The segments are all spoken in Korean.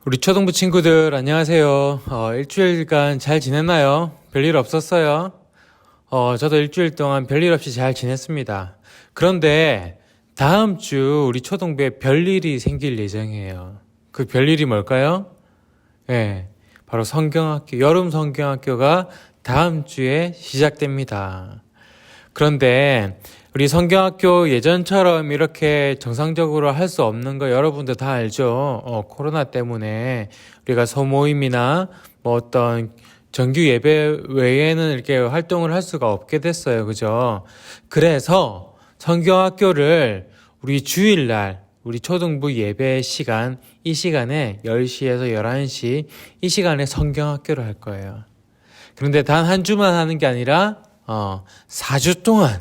우리 초등부 친구들 안녕하세요. 일주일간 잘 지냈나요? 별일 없었어요? 저도 일주일 동안 별일 없이 잘 지냈습니다. 그런데 다음 주 우리 초등부에 별일이 생길 예정이에요. 그 별일이 뭘까요? 예, 바로 성경학교, 여름 성경학교가 다음 주에 시작됩니다. 그런데 우리 성경학교 예전처럼 이렇게 정상적으로 할 수 없는 거 여러분들 다 알죠? 코로나 때문에 우리가 소모임이나 뭐 어떤 정규 예배 외에는 이렇게 활동을 할 수가 없게 됐어요. 그죠? 그래서 성경학교를 우리 주일날 우리 초등부 예배 시간, 이 시간에 10시에서 11시 이 시간에 성경학교를 할 거예요. 그런데 단 한 주만 하는 게 아니라 4주 동안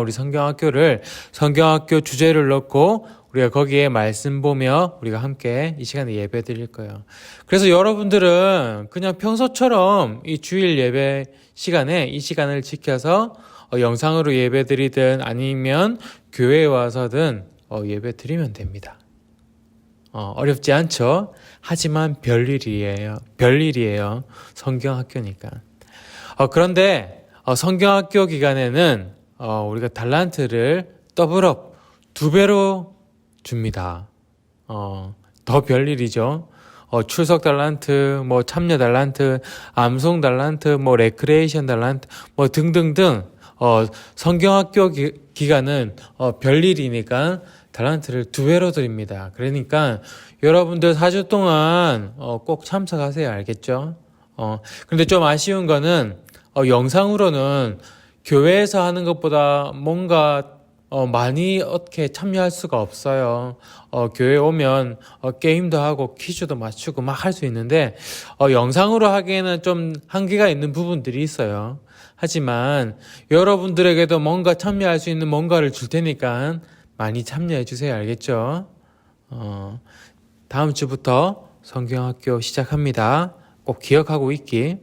우리 성경학교 주제를 넣고 우리가 거기에 말씀 보며 우리가 함께 이 시간에 예배 드릴 거예요. 그래서 여러분들은 그냥 평소처럼 이 주일 예배 시간에 이 시간을 지켜서 영상으로 예배 드리든 아니면 교회에 와서든 예배 드리면 됩니다. 어렵지 않죠? 하지만 별일이에요. 성경학교니까. 그런데 성경학교 기간에는 우리가 달란트를 더블업 2배로 줍니다. 더 별일이죠. 출석 달란트, 뭐 참여 달란트, 암송 달란트, 뭐 레크레이션 달란트, 뭐 등등등. 성경학교 기간은 별일이니까 달란트를 2배로 드립니다. 그러니까 여러분들 4주 동안 꼭 참석하세요. 알겠죠? 근데 좀 아쉬운 거는 영상으로는 교회에서 하는 것보다 뭔가 많이 어떻게 참여할 수가 없어요. 교회 오면 게임도 하고 퀴즈도 맞추고 막 할 수 있는데 영상으로 하기에는 좀 한계가 있는 부분들이 있어요. 하지만 여러분들에게도 뭔가 참여할 수 있는 뭔가를 줄 테니까 많이 참여해 주세요. 알겠죠? 다음 주부터 성경학교 시작합니다. 꼭 기억하고 있기.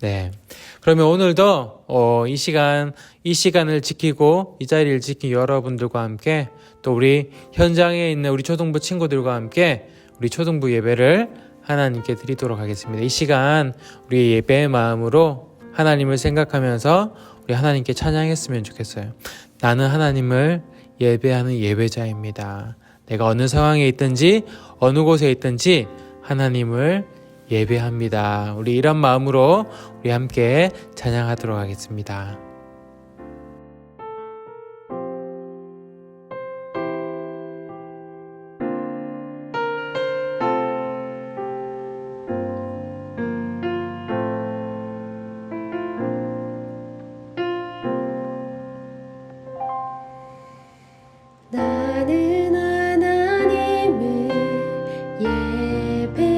네. 그러면 오늘도 이 시간을 지키고 이 자리를 지킨 여러분들과 함께 또 우리 현장에 있는 우리 초등부 친구들과 함께 우리 초등부 예배를 하나님께 드리도록 하겠습니다. 이 시간 우리 예배의 마음으로 하나님을 생각하면서 우리 하나님께 찬양했으면 좋겠어요. 나는 하나님을 예배하는 예배자입니다. 내가 어느 상황에 있든지 어느 곳에 있든지 하나님을 예배합니다. 우리 이런 마음으로 우리 함께 찬양하도록 하겠습니다. 나는 하나님을 예배하는 예배자입니다.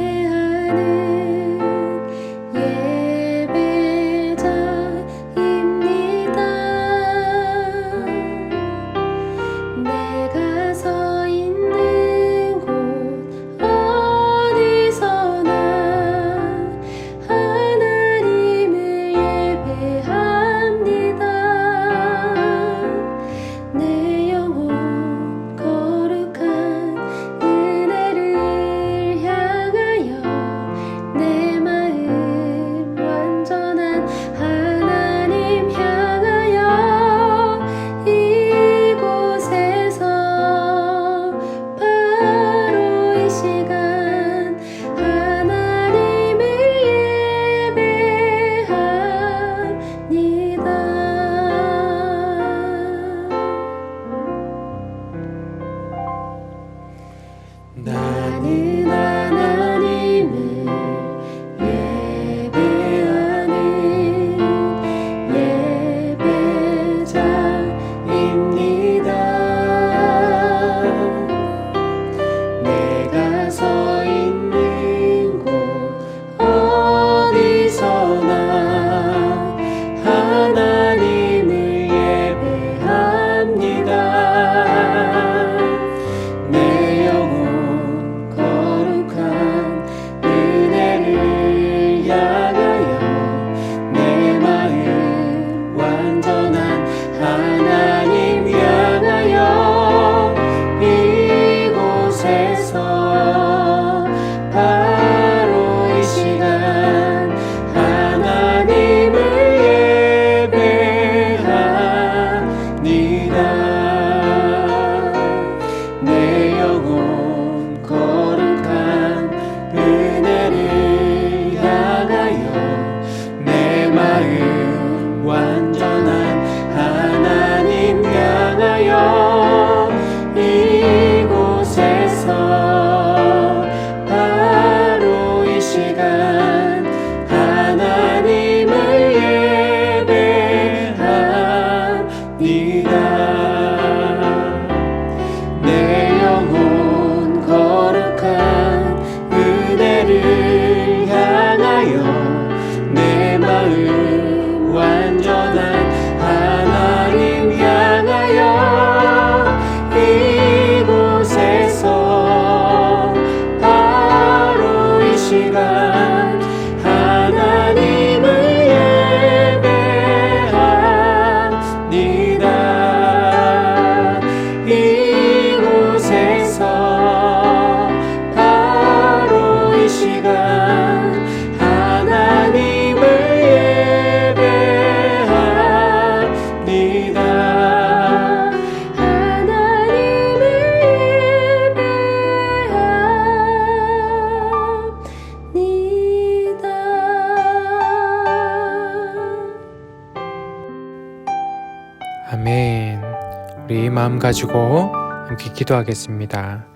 마음 가지고 함께 기도하겠습니다.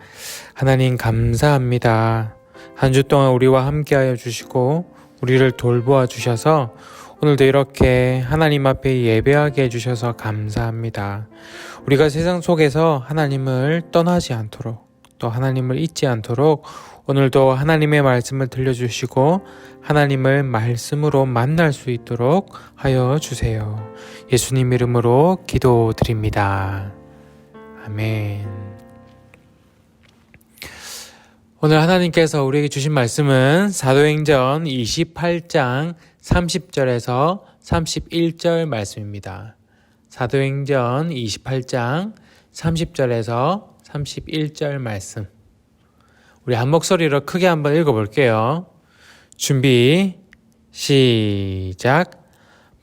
하나님 감사합니다. 한 주 동안 우리와 함께하여 주시고 우리를 돌보아 주셔서 오늘도 이렇게 하나님 앞에 예배하게 해주셔서 감사합니다. 우리가 세상 속에서 하나님을 떠나지 않도록 또 하나님을 잊지 않도록 오늘도 하나님의 말씀을 들려주시고 하나님을 말씀으로 만날 수 있도록 하여 주세요. 예수님 이름으로 기도드립니다. 아멘. 오늘 하나님께서 우리에게 주신 말씀은 사도행전 28장 30절에서 31절 말씀입니다. 사도행전 28장 30절에서 31절 말씀. 우리 한 목소리로 크게 한번 읽어볼게요. 준비, 시작.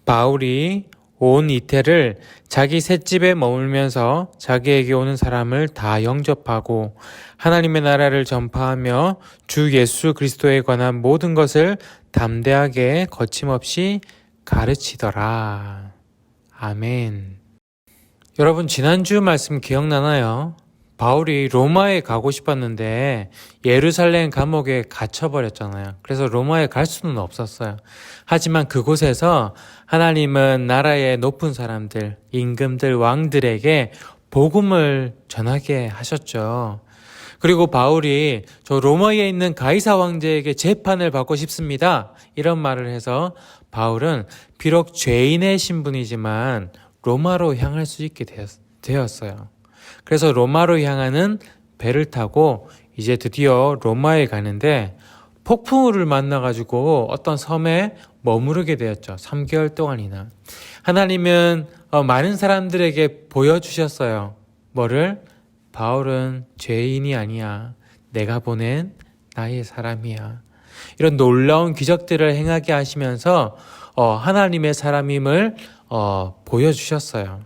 바울이 온 이태를 자기 셋집에 머물면서 자기에게 오는 사람을 다 영접하고 하나님의 나라를 전파하며 주 예수 그리스도에 관한 모든 것을 담대하게 거침없이 가르치더라. 아멘. 여러분 지난주 말씀 기억나나요? 바울이 로마에 가고 싶었는데 예루살렘 감옥에 갇혀버렸잖아요. 그래서 로마에 갈 수는 없었어요. 하지만 그곳에서 하나님은 나라의 높은 사람들, 임금들, 왕들에게 복음을 전하게 하셨죠. 그리고 바울이 저 로마에 있는 가이사 왕제에게 재판을 받고 싶습니다. 이런 말을 해서 바울은 비록 죄인의 신분이지만 로마로 향할 수 있게 되었어요. 그래서 로마로 향하는 배를 타고 이제 드디어 로마에 가는데 폭풍우를 만나가지고 어떤 섬에 머무르게 되었죠. 3개월 동안이나. 하나님은 많은 사람들에게 보여주셨어요. 뭐를? 바울은 죄인이 아니야. 내가 보낸 나의 사람이야. 이런 놀라운 기적들을 행하게 하시면서 하나님의 사람임을 보여주셨어요.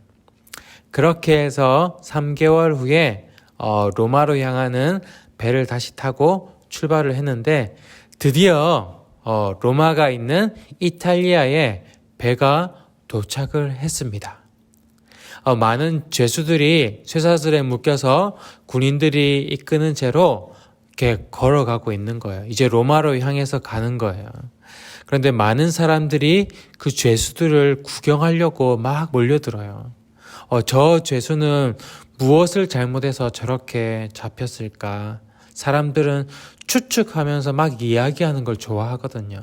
그렇게 해서 3개월 후에 로마로 향하는 배를 다시 타고 출발을 했는데 드디어 로마가 있는 이탈리아에 배가 도착을 했습니다. 많은 죄수들이 쇠사슬에 묶여서 군인들이 이끄는 채로 이렇게 걸어가고 있는 거예요. 이제 로마로 향해서 가는 거예요. 그런데 많은 사람들이 그 죄수들을 구경하려고 막 몰려들어요. 저 죄수는 무엇을 잘못해서 저렇게 잡혔을까? 사람들은 추측하면서 막 이야기하는 걸 좋아하거든요.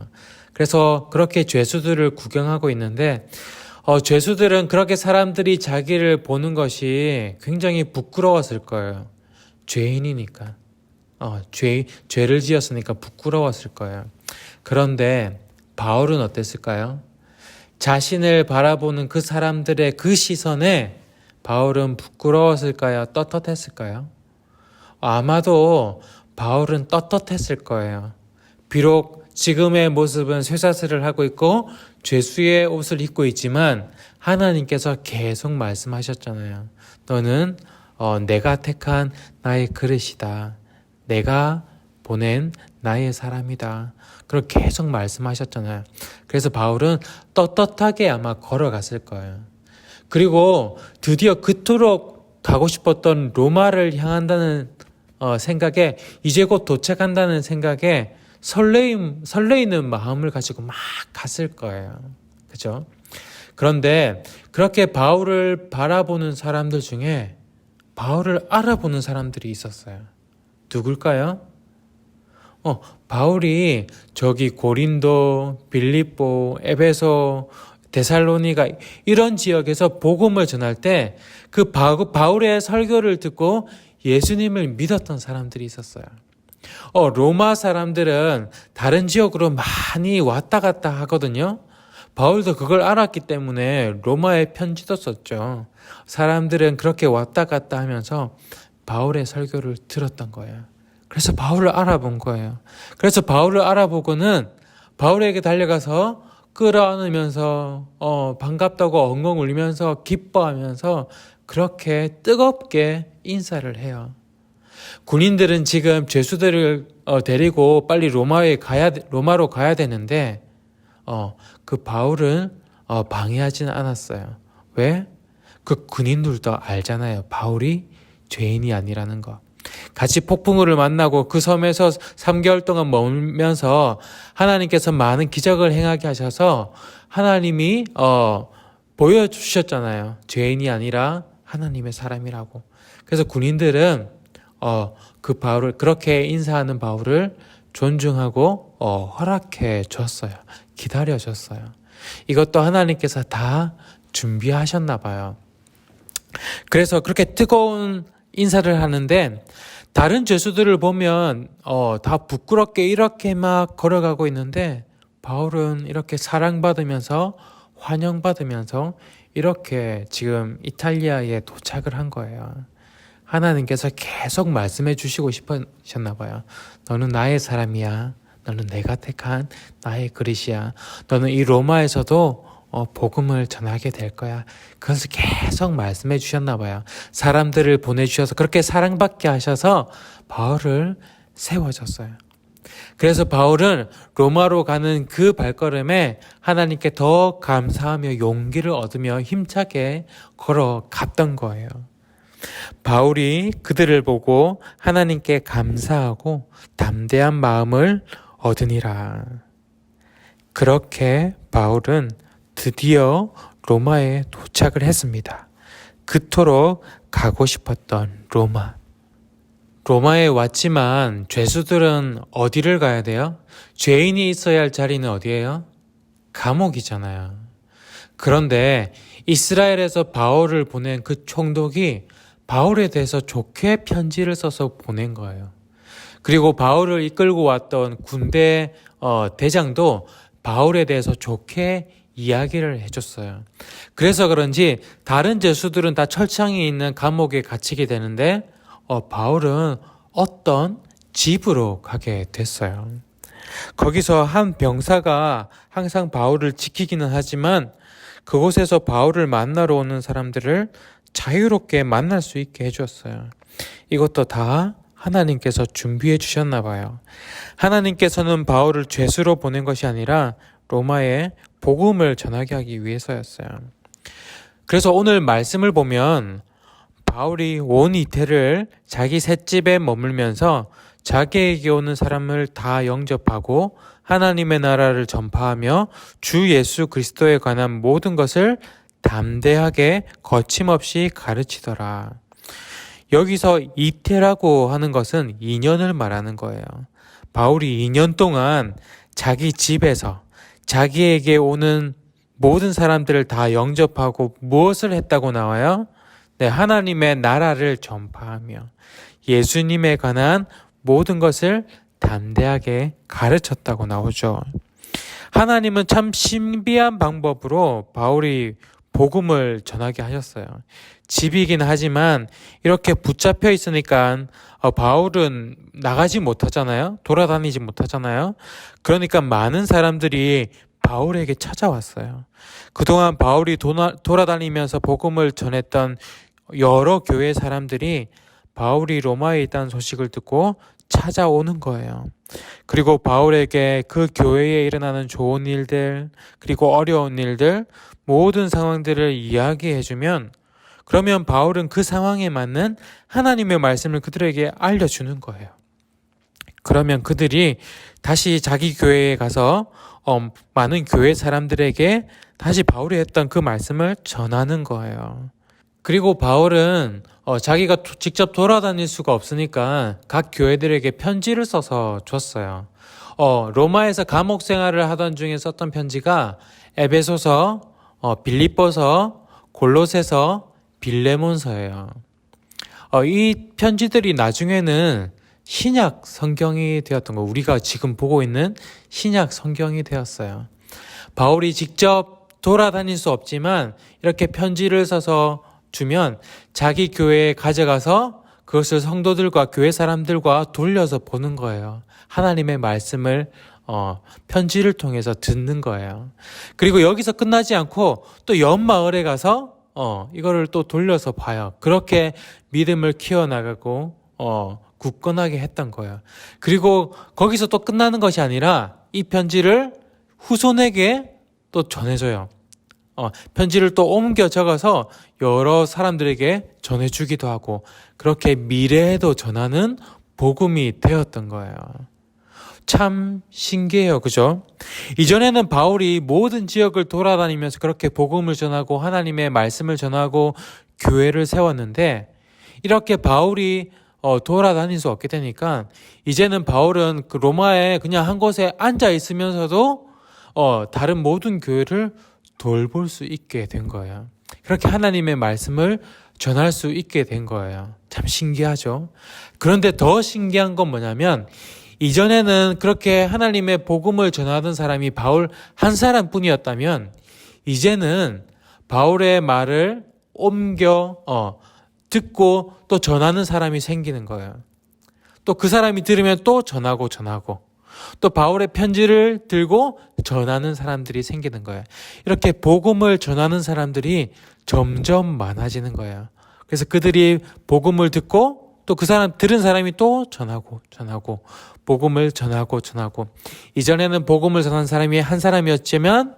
그래서 그렇게 죄수들을 구경하고 있는데 죄수들은 그렇게 사람들이 자기를 보는 것이 굉장히 부끄러웠을 거예요. 죄인이니까. 죄를 지었으니까 부끄러웠을 거예요. 그런데 바울은 어땠을까요? 자신을 바라보는 그 사람들의 그 시선에 바울은 부끄러웠을까요? 떳떳했을까요? 아마도 바울은 떳떳했을 거예요. 비록 지금의 모습은 쇠사슬을 하고 있고 죄수의 옷을 입고 있지만 하나님께서 계속 말씀하셨잖아요. 너는 내가 택한 나의 그릇이다. 내가 보낸 나의 사람이다. 그렇게 계속 말씀하셨잖아요. 그래서 바울은 떳떳하게 아마 걸어갔을 거예요. 그리고 드디어 그토록 가고 싶었던 로마를 향한다는 생각에 이제 곧 도착한다는 생각에 설레이는 마음을 가지고 막 갔을 거예요. 그죠? 그런데 그렇게 바울을 바라보는 사람들 중에 바울을 알아보는 사람들이 있었어요. 누굴까요? 바울이 저기 고린도, 빌립보, 에베소, 데살로니가 이런 지역에서 복음을 전할 때 그 바울의 설교를 듣고 예수님을 믿었던 사람들이 있었어요. 로마 사람들은 다른 지역으로 많이 왔다 갔다 하거든요. 바울도 그걸 알았기 때문에 로마에 편지도 썼죠. 사람들은 그렇게 왔다 갔다 하면서 바울의 설교를 들었던 거예요. 그래서 바울을 알아본 거예요. 그래서 바울을 알아보고는 바울에게 달려가서 끌어안으면서 반갑다고 엉엉 울면서 기뻐하면서 그렇게 뜨겁게 인사를 해요. 군인들은 지금 죄수들을 데리고 빨리 로마로 가야 되는데 그 바울은 방해하지는 않았어요. 왜? 그 군인들도 알잖아요. 바울이 죄인이 아니라는 거. 같이 폭풍우를 만나고 그 섬에서 3개월 동안 머물면서 하나님께서 많은 기적을 행하게 하셔서 하나님이 보여주셨잖아요. 죄인이 아니라 하나님의 사람이라고. 그래서 군인들은 그 바울을, 그렇게 인사하는 바울을 존중하고 허락해 줬어요. 기다려 줬어요. 이것도 하나님께서 다 준비하셨나 봐요. 그래서 그렇게 뜨거운 인사를 하는데 다른 죄수들을 보면 다 부끄럽게 이렇게 막 걸어가고 있는데 바울은 이렇게 사랑받으면서 환영받으면서 이렇게 지금 이탈리아에 도착을 한 거예요. 하나님께서 계속 말씀해 주시고 싶으셨나 봐요. 너는 나의 사람이야. 너는 내가 택한 나의 그릇이야. 너는 이 로마에서도 복음을 전하게 될 거야. 그것을 계속 말씀해 주셨나 봐요. 사람들을 보내주셔서 그렇게 사랑받게 하셔서 바울을 세워줬어요. 그래서 바울은 로마로 가는 그 발걸음에 하나님께 더 감사하며 용기를 얻으며 힘차게 걸어갔던 거예요. 바울이 그들을 보고 하나님께 감사하고 담대한 마음을 얻으니라. 그렇게 바울은 드디어 로마에 도착을 했습니다. 그토록 가고 싶었던 로마. 로마에 왔지만 죄수들은 어디를 가야 돼요? 죄인이 있어야 할 자리는 어디예요? 감옥이잖아요. 그런데 이스라엘에서 바울을 보낸 그 총독이 바울에 대해서 좋게 편지를 써서 보낸 거예요. 그리고 바울을 이끌고 왔던 군대 대장도 바울에 대해서 좋게 이야기를 해줬어요. 그래서 그런지 다른 죄수들은 다 철창에 있는 감옥에 갇히게 되는데 바울은 어떤 집으로 가게 됐어요. 거기서 한 병사가 항상 바울을 지키기는 하지만 그곳에서 바울을 만나러 오는 사람들을 자유롭게 만날 수 있게 해주었어요. 이것도 다 하나님께서 준비해 주셨나 봐요. 하나님께서는 바울을 죄수로 보낸 것이 아니라 로마에 복음을 전하게 하기 위해서였어요. 그래서 오늘 말씀을 보면 바울이 온 이태를 자기 셋집에 머물면서 자기에게 오는 사람을 다 영접하고 하나님의 나라를 전파하며 주 예수 그리스도에 관한 모든 것을 담대하게 거침없이 가르치더라. 여기서 이태라고 하는 것은 2년을 말하는 거예요. 바울이 2년 동안 자기 집에서 자기에게 오는 모든 사람들을 다 영접하고 무엇을 했다고 나와요? 네, 하나님의 나라를 전파하며 예수님에 관한 모든 것을 담대하게 가르쳤다고 나오죠. 하나님은 참 신비한 방법으로 바울이 복음을 전하게 하셨어요. 집이긴 하지만 이렇게 붙잡혀 있으니까 바울은 나가지 못하잖아요. 돌아다니지 못하잖아요. 그러니까 많은 사람들이 바울에게 찾아왔어요. 그동안 바울이 돌아다니면서 복음을 전했던 여러 교회 사람들이 바울이 로마에 있다는 소식을 듣고 찾아오는 거예요. 그리고 바울에게 그 교회에 일어나는 좋은 일들, 그리고 어려운 일들, 모든 상황들을 이야기해주면 그러면 바울은 그 상황에 맞는 하나님의 말씀을 그들에게 알려주는 거예요. 그러면 그들이 다시 자기 교회에 가서 많은 교회 사람들에게 다시 바울이 했던 그 말씀을 전하는 거예요. 그리고 바울은 자기가 직접 돌아다닐 수가 없으니까 각 교회들에게 편지를 써서 줬어요. 로마에서 감옥 생활을 하던 중에 썼던 편지가 에베소서, 빌립보서, 골로새서, 빌레몬서예요. 이 편지들이 나중에는 신약 성경이 되었던 거, 우리가 지금 보고 있는 신약 성경이 되었어요. 바울이 직접 돌아다닐 수 없지만 이렇게 편지를 써서 주면 자기 교회에 가져가서 그것을 성도들과 교회 사람들과 돌려서 보는 거예요. 하나님의 말씀을 편지를 통해서 듣는 거예요. 그리고 여기서 끝나지 않고 또 옆 마을에 가서 이거를 또 돌려서 봐요. 그렇게 믿음을 키워나가고 굳건하게 했던 거예요. 그리고 거기서 또 끝나는 것이 아니라 이 편지를 후손에게 또 전해줘요. 편지를 또 옮겨 적어서 여러 사람들에게 전해주기도 하고 그렇게 미래에도 전하는 복음이 되었던 거예요. 참 신기해요. 그죠? 이전에는 바울이 모든 지역을 돌아다니면서 그렇게 복음을 전하고 하나님의 말씀을 전하고 교회를 세웠는데 이렇게 바울이 돌아다닐 수 없게 되니까 이제는 바울은 그 로마에 그냥 한 곳에 앉아 있으면서도 다른 모든 교회를 돌볼 수 있게 된 거예요. 그렇게 하나님의 말씀을 전할 수 있게 된 거예요. 참 신기하죠? 그런데 더 신기한 건 뭐냐면 이전에는 그렇게 하나님의 복음을 전하던 사람이 바울 한 사람뿐이었다면 이제는 바울의 말을 옮겨 듣고 또 전하는 사람이 생기는 거예요. 또 그 사람이 들으면 또 전하고 또 바울의 편지를 들고 전하는 사람들이 생기는 거예요. 이렇게 복음을 전하는 사람들이 점점 많아지는 거예요. 그래서 그들이 복음을 듣고 또 그 사람 들은 사람이 또 전하고 복음을 전하고 이전에는 복음을 전하는 사람이 한 사람이었지만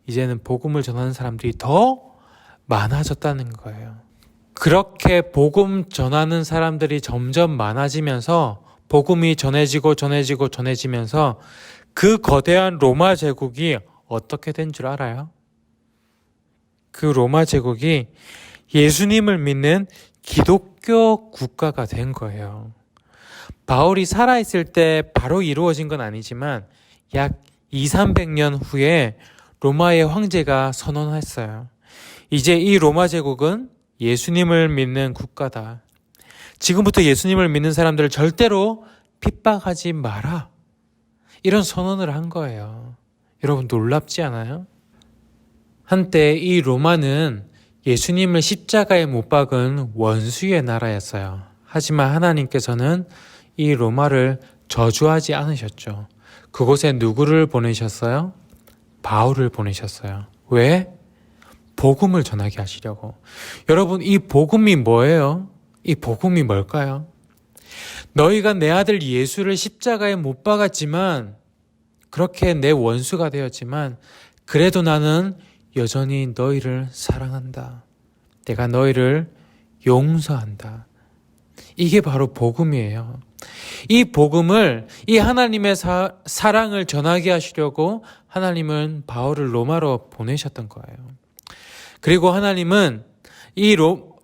이제는 복음을 전하는 사람들이 더 많아졌다는 거예요. 그렇게 복음 전하는 사람들이 점점 많아지면서 복음이 전해지면서 그 거대한 로마 제국이 어떻게 된 줄 알아요? 그 로마 제국이 예수님을 믿는 기독교 국가가 된 거예요. 바울이 살아있을 때 바로 이루어진 건 아니지만 약 200~300년 후에 로마의 황제가 선언했어요. 이제 이 로마 제국은 예수님을 믿는 국가다. 지금부터 예수님을 믿는 사람들을 절대로 핍박하지 마라. 이런 선언을 한 거예요. 여러분 놀랍지 않아요? 한때 이 로마는 예수님을 십자가에 못 박은 원수의 나라였어요. 하지만 하나님께서는 이 로마를 저주하지 않으셨죠. 그곳에 누구를 보내셨어요? 바울을 보내셨어요. 왜? 복음을 전하게 하시려고. 여러분, 이 복음이 뭐예요? 이 복음이 뭘까요? 너희가 내 아들 예수를 십자가에 못 박았지만 그렇게 내 원수가 되었지만 그래도 나는 여전히 너희를 사랑한다. 내가 너희를 용서한다. 이게 바로 복음이에요. 이 복음을, 이 하나님의 사랑을 전하게 하시려고 하나님은 바울을 로마로 보내셨던 거예요. 그리고 하나님은 이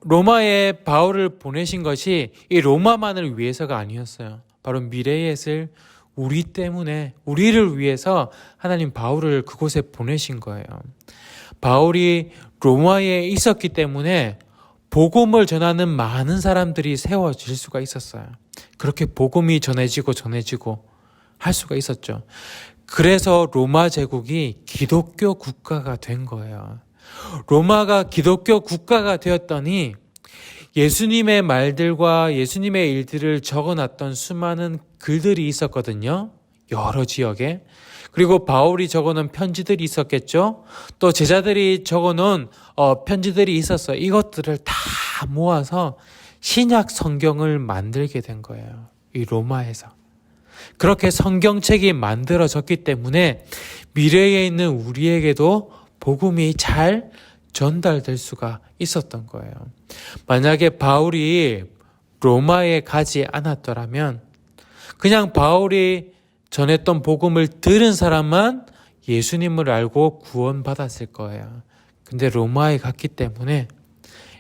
로마에 바울을 보내신 것이 이 로마만을 위해서가 아니었어요. 바로 미래에 있을 우리 때문에, 우리를 위해서 하나님 바울을 그곳에 보내신 거예요. 바울이 로마에 있었기 때문에 복음을 전하는 많은 사람들이 세워질 수가 있었어요. 그렇게 복음이 전해지고 할 수가 있었죠. 그래서 로마 제국이 기독교 국가가 된 거예요. 로마가 기독교 국가가 되었더니 예수님의 말들과 예수님의 일들을 적어놨던 수많은 글들이 있었거든요. 여러 지역에. 그리고 바울이 적어놓은 편지들이 있었겠죠. 또 제자들이 적어놓은 편지들이 있었어요. 이것들을 다 모아서 신약 성경을 만들게 된 거예요. 이 로마에서. 그렇게 성경책이 만들어졌기 때문에 미래에 있는 우리에게도 복음이 잘 전달될 수가 있었던 거예요. 만약에 바울이 로마에 가지 않았더라면 그냥 바울이 전했던 복음을 들은 사람만 예수님을 알고 구원받았을 거예요. 근데 로마에 갔기 때문에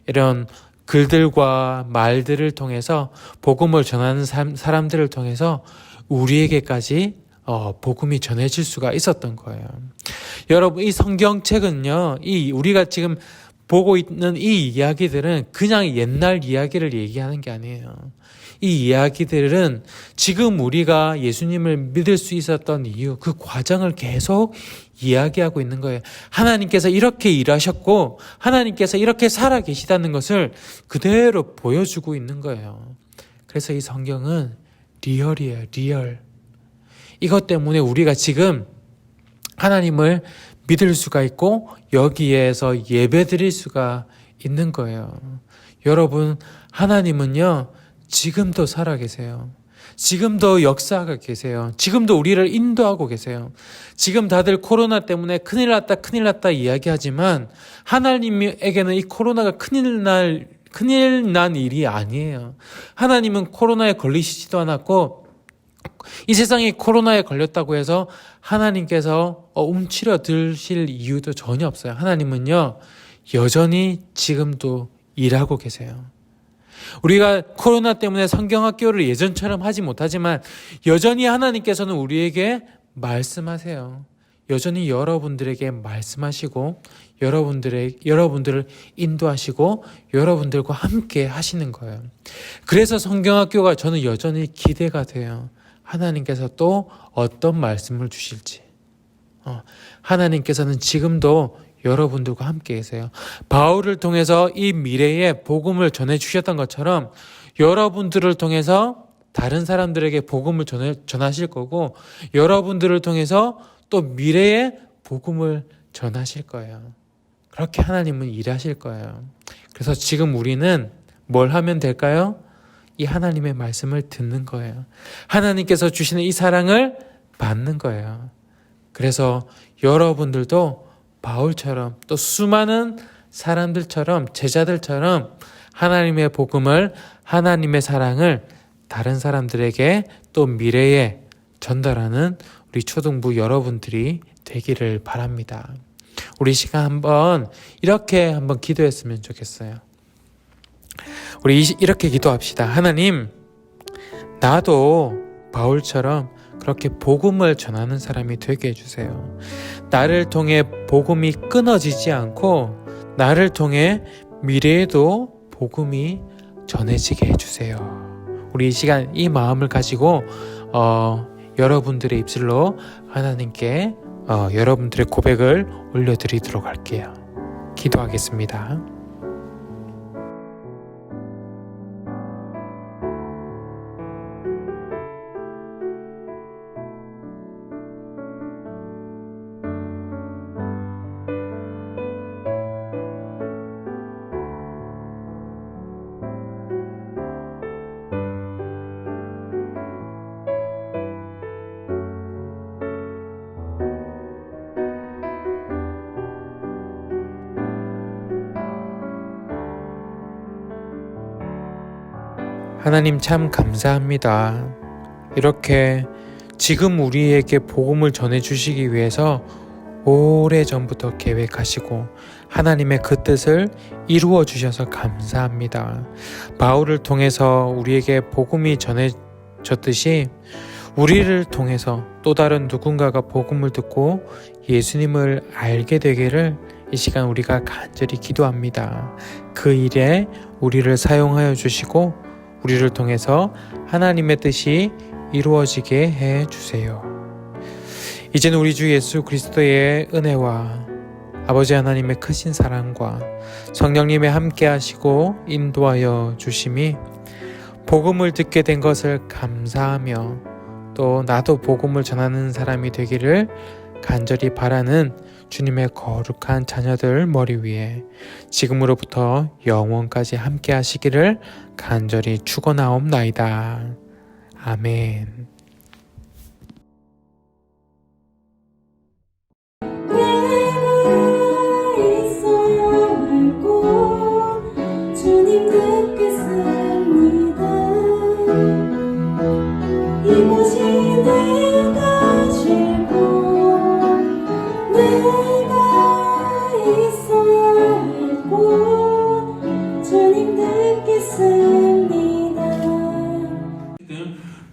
이런 글들과 말들을 통해서 복음을 전하는 사람들을 통해서 우리에게까지 복음이 전해질 수가 있었던 거예요. 여러분, 이 성경책은요, 우리가 지금 보고 있는 이 이야기들은 그냥 옛날 이야기를 얘기하는 게 아니에요. 이 이야기들은 지금 우리가 예수님을 믿을 수 있었던 이유, 그 과정을 계속 이야기하고 있는 거예요. 하나님께서 이렇게 일하셨고 하나님께서 이렇게 살아 계시다는 것을 그대로 보여주고 있는 거예요. 그래서 이 성경은 리얼이에요. 리얼. 이것 때문에 우리가 지금 하나님을 믿을 수가 있고 여기에서 예배 드릴 수가 있는 거예요. 여러분, 하나님은요 지금도 살아계세요. 지금도 역사하고 계세요. 지금도 우리를 인도하고 계세요. 지금 다들 코로나 때문에 큰일 났다 이야기하지만 하나님에게는 이 코로나가 큰일 난 일이 아니에요. 하나님은 코로나에 걸리시지도 않았고 이 세상에 코로나에 걸렸다고 해서 하나님께서 움츠려 드실 이유도 전혀 없어요. 하나님은요, 여전히 지금도 일하고 계세요. 우리가 코로나 때문에 성경학교를 예전처럼 하지 못하지만 여전히 하나님께서는 우리에게 말씀하세요. 여전히 여러분들에게 말씀하시고 여러분들을 인도하시고 여러분들과 함께 하시는 거예요. 그래서 성경학교가 저는 여전히 기대가 돼요. 하나님께서 또 어떤 말씀을 주실지. 하나님께서는 지금도 여러분들과 함께 계세요. 바울을 통해서 이 미래의 복음을 전해주셨던 것처럼 여러분들을 통해서 다른 사람들에게 복음을 전하실 거고 여러분들을 통해서 또 미래의 복음을 전하실 거예요. 그렇게 하나님은 일하실 거예요. 그래서 지금 우리는 뭘 하면 될까요? 이 하나님의 말씀을 듣는 거예요. 하나님께서 주시는 이 사랑을 받는 거예요. 그래서 여러분들도 바울처럼 또 수많은 사람들처럼 제자들처럼 하나님의 복음을 하나님의 사랑을 다른 사람들에게 또 미래에 전달하는 우리 초등부 여러분들이 되기를 바랍니다. 우리 시간 한번 이렇게 한번 기도했으면 좋겠어요. 우리 이렇게 기도합시다. 하나님, 나도 바울처럼 그렇게 복음을 전하는 사람이 되게 해주세요. 나를 통해 복음이 끊어지지 않고 나를 통해 미래에도 복음이 전해지게 해주세요. 우리 이 시간 이 마음을 가지고 여러분들의 입술로 하나님께 여러분들의 고백을 올려드리도록 할게요. 기도하겠습니다. 하나님 참 감사합니다. 이렇게 지금 우리에게 복음을 전해주시기 위해서 오래전부터 계획하시고 하나님의 그 뜻을 이루어 주셔서 감사합니다. 바울을 통해서 우리에게 복음이 전해졌듯이 우리를 통해서 또 다른 누군가가 복음을 듣고 예수님을 알게 되기를 이 시간 우리가 간절히 기도합니다. 그 일에 우리를 사용하여 주시고 우리를 통해서 하나님의 뜻이 이루어지게 해 주세요. 이제는 우리 주 예수 그리스도의 은혜와 아버지 하나님의 크신 사랑과 성령님의 함께 하시고 인도하여 주심이 복음을 듣게 된 것을 감사하며 또 나도 복음을 전하는 사람이 되기를 간절히 바라는 주님의 거룩한 자녀들 머리 위에 지금으로부터 영원까지 함께 하시기를 간절히 축원하옵나이다. 아멘.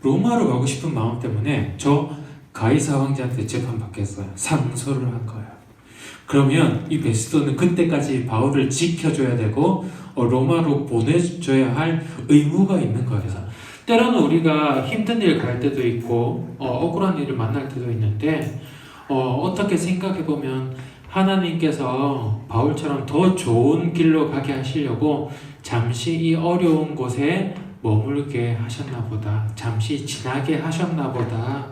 로마로 가고 싶은 마음 때문에 저 가이사 왕자한테 재판받겠어요. 상소를 한 거예요. 그러면 이 베스도는 그때까지 바울을 지켜줘야 되고 로마로 보내줘야 할 의무가 있는 거예요. 그래서 때로는 우리가 힘든 일 갈 때도 있고 억울한 일을 만날 때도 있는데 어떻게 생각해보면 하나님께서 바울처럼 더 좋은 길로 가게 하시려고 잠시 이 어려운 곳에 머물게 하셨나 보다, 잠시 지나게 하셨나 보다,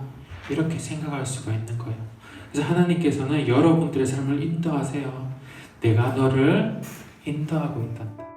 이렇게 생각할 수가 있는 거예요. 그래서 하나님께서는 여러분들의 삶을 인도하세요. 내가 너를 인도하고 있다.